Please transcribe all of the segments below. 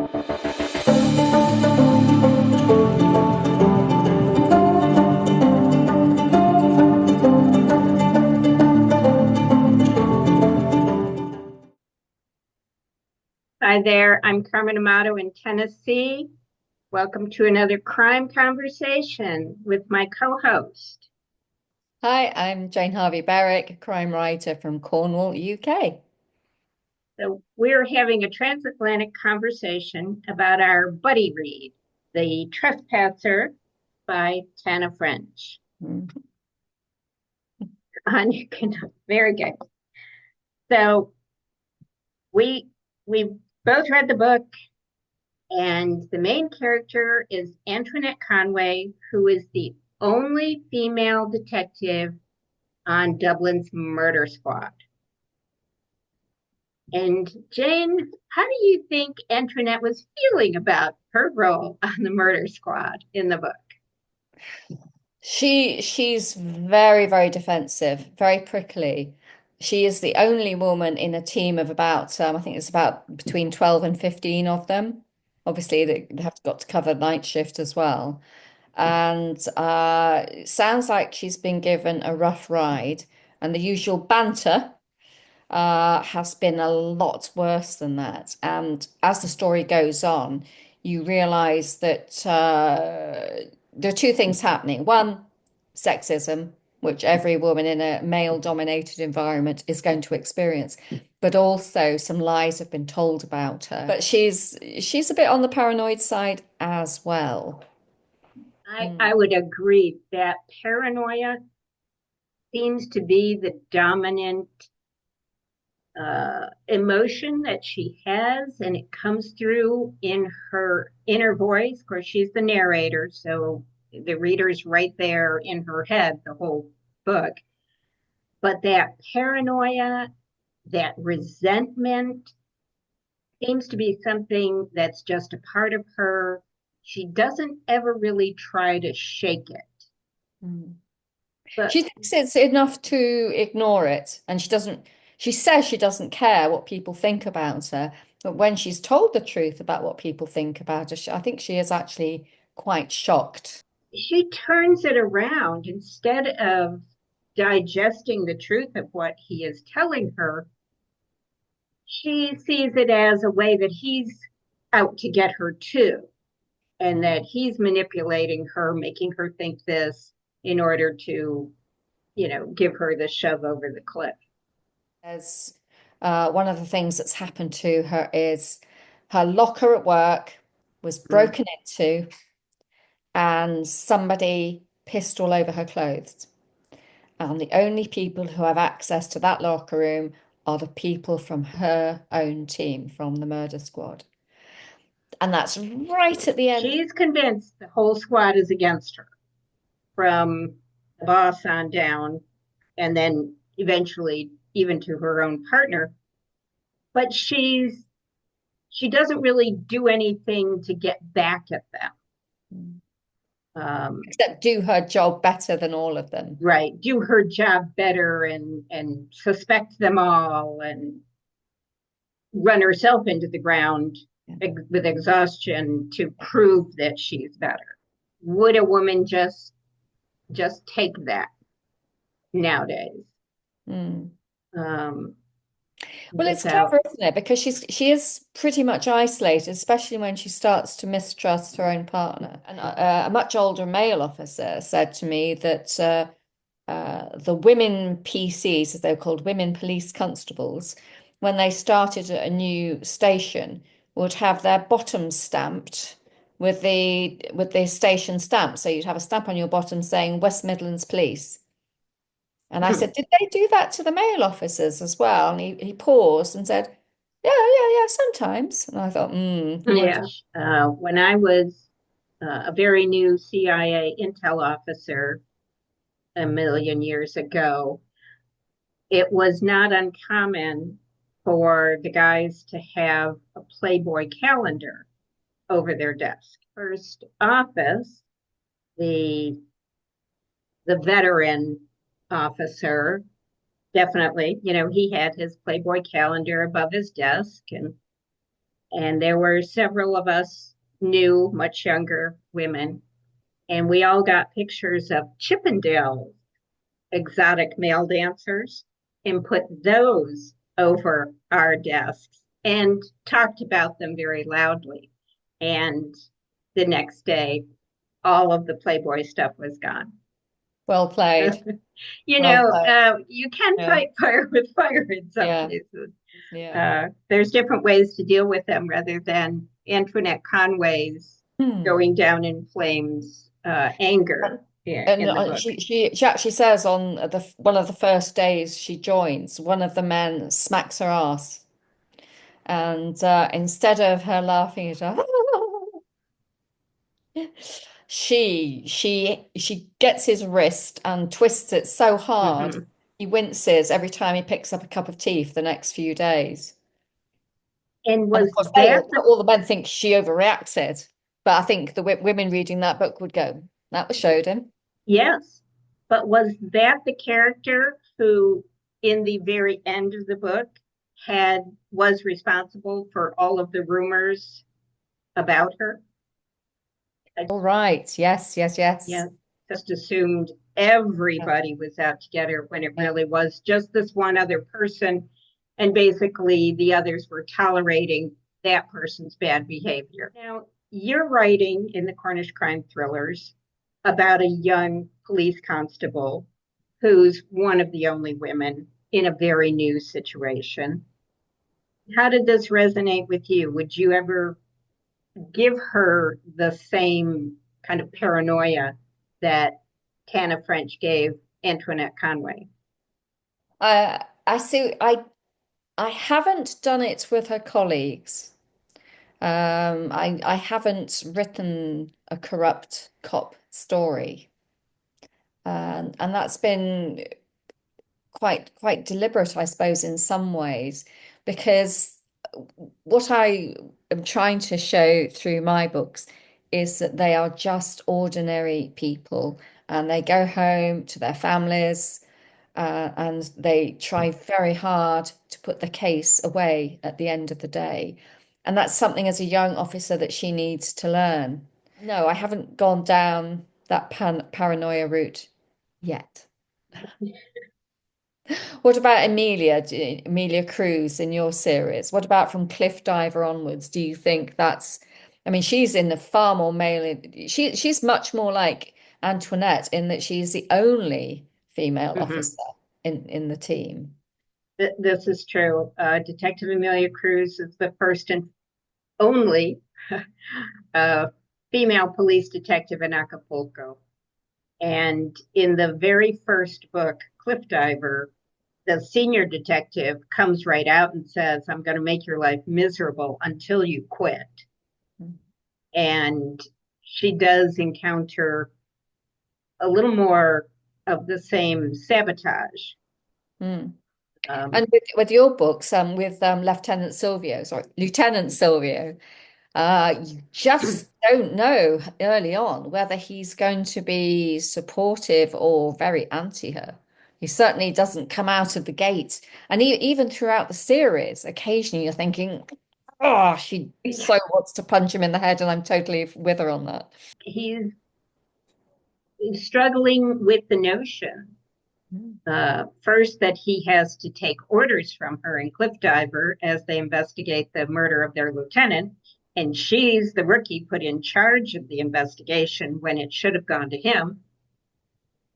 Hi there, I'm Carmen Amato in Tennessee. Welcome to another crime conversation with my co-host. Hi, I'm Jane crime writer from Cornwall, UK. So we're having a transatlantic conversation about our buddy read, The Trespasser by Tana French. Mhm. On your Kindle. Very good. So we we both read the book, and the main character is Antoinette Conway, who is the only female detective on Dublin's murder squad. And Jane, how do you think Antoinette was feeling about her role on the murder squad in the book? She's very, very defensive, very prickly. She is the only woman in a team of about I think it's about between 12 and 15 of them. Obviously, they have got to cover night shift as well. And it sounds like she's been given a rough ride, and the usual banter has been a lot worse than that. And as the story goes on, you realize that there are two things happening. One, sexism, which every woman in a male-dominated environment is going to experience, but also some lies have been told about her. But she's a bit on the paranoid side as well. I would agree that paranoia seems to be the dominant emotion that she has, and it comes through in her inner voice. Of course, she's the narrator, so the reader's right there in her head the whole book. But that paranoia, that resentment seems to be something that's just a part of her. She doesn't ever really try to shake it. Mm. But She thinks it's enough to ignore it, and she says she doesn't care what people think about her. But when she's told the truth about what people think about her, I think she is actually quite shocked. she turns it around. Instead of digesting the truth of what he is telling her, she sees it as a way that he's out to get her too, and that he's manipulating her, making her think this in order to, give her the shove over the cliff. As one of the things that's happened to her is her locker at work was Mm. broken into, and somebody pissed all over her clothes. And the only people who have access to that locker room are the people from her own team, from the murder squad. And that's right at the end. She's convinced the whole squad is against her, from the boss on down, and then eventually even to her own partner. But she doesn't really do anything to get back at them. Um, Except do her job better than all of them. right, do her job better and suspect them all and run herself into the ground Yeah. with exhaustion to prove that she's better. Would a woman just take that nowadays? Mm. Um, Well, it's Without clever, isn't it? Because she is pretty much isolated, especially when she starts to mistrust her own partner. And a much older male officer said to me that the women PCs, as they're called, women police constables, when they started at a new station, would have their bottoms stamped with the station stamp. So you'd have a stamp on your bottom saying West Midlands Police. And I said, did they do that to the male officers as well? And he paused and said, yeah, sometimes. And I thought, I wonder. yeah, when I was a very new CIA intel officer a million years ago, it was not uncommon for the guys to have a Playboy calendar over their desk. First office, the the veteran officer, definitely, he had his Playboy calendar above his desk, And there were several of us new, much younger women, and we all got pictures of Chippendale exotic male dancers and put those over our desks and talked about them very loudly. And the next day, all of the Playboy stuff was gone. Well played. You Well know, played. you can Yeah. fight fire with fire in some Yeah. cases. Yeah. There's different ways to deal with them rather than Antoinette Conway's Hmm. going down in flames anger And in the book. she actually says on the one of the first days she joins, one of the men smacks her ass, and instead of her laughing at her, she gets his wrist and twists it so hard Mm-hmm. he winces every time he picks up a cup of tea for the next few days. And And of was course, that the all the men think she overreacted, but I think the women reading that book would go, "That was showed him." yes? But was that the character who, in the very end of the book, had was responsible for all of the rumors about her? I, All right. Yes, yes, yes. yeah, just assumed everybody was out to get her when it Yeah. really was just this one other person, and basically the others were tolerating that person's bad behavior. Now, you're writing in the Cornish crime thrillers about a young police constable who's one of the only women in a very new situation. How did this resonate with you? Would you ever give her the same kind of paranoia that Tana French gave Antoinette Conway? I see. I haven't done it with her colleagues. I haven't written a corrupt cop story, and that's been quite deliberate, I suppose, in some ways, because what I am trying to show through my books is that they are just ordinary people, and they go home to their families, and they try very hard to put the case away at the end of the day. And that's something as a young officer that she needs to learn. No, I haven't gone down that paranoia route yet. What about Emilia Cruz in your series? What about from Cliff Diver onwards? Do you think that's, I mean, she's in the far more male, she's much more like Antoinette in that she's the only female Mm-hmm. officer in the team. This is true. Detective Amelia Cruz is the first and only uh, female police detective in Acapulco. And in the very first book, Cliff Diver, the senior detective comes right out and says, I'm going to make your life miserable until you quit. And she does encounter a little more of the same sabotage. Mm. Um, And with your books, with Lieutenant Silvio, you just don't know early on whether he's going to be supportive or very anti her. He certainly doesn't come out of the gate. And even throughout the series, occasionally you're thinking, oh, she so wants to punch him in the head, and I'm totally with her on that. he's struggling with the notion Mm. first that he has to take orders from her in Cliff Diver as they investigate the murder of their lieutenant. And she's the rookie put in charge of the investigation when it should have gone to him.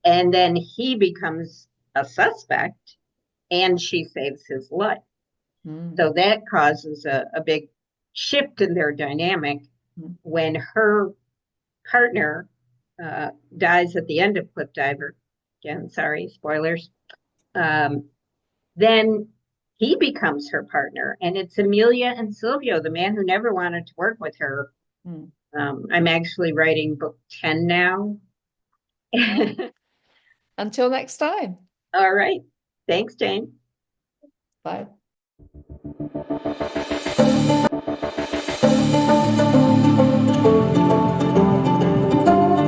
And then he becomes a suspect and she saves his life. Mm. So that causes a big shift in their dynamic Mm. when her partner dies at the end of Cliff Diver. Again, sorry, spoilers. Um, then he becomes her partner, and it's Amelia and Silvio, the man who never wanted to work with her. Mm. I'm actually writing book 10 now. Well, until next time. All right. Thanks, Jane. Bye.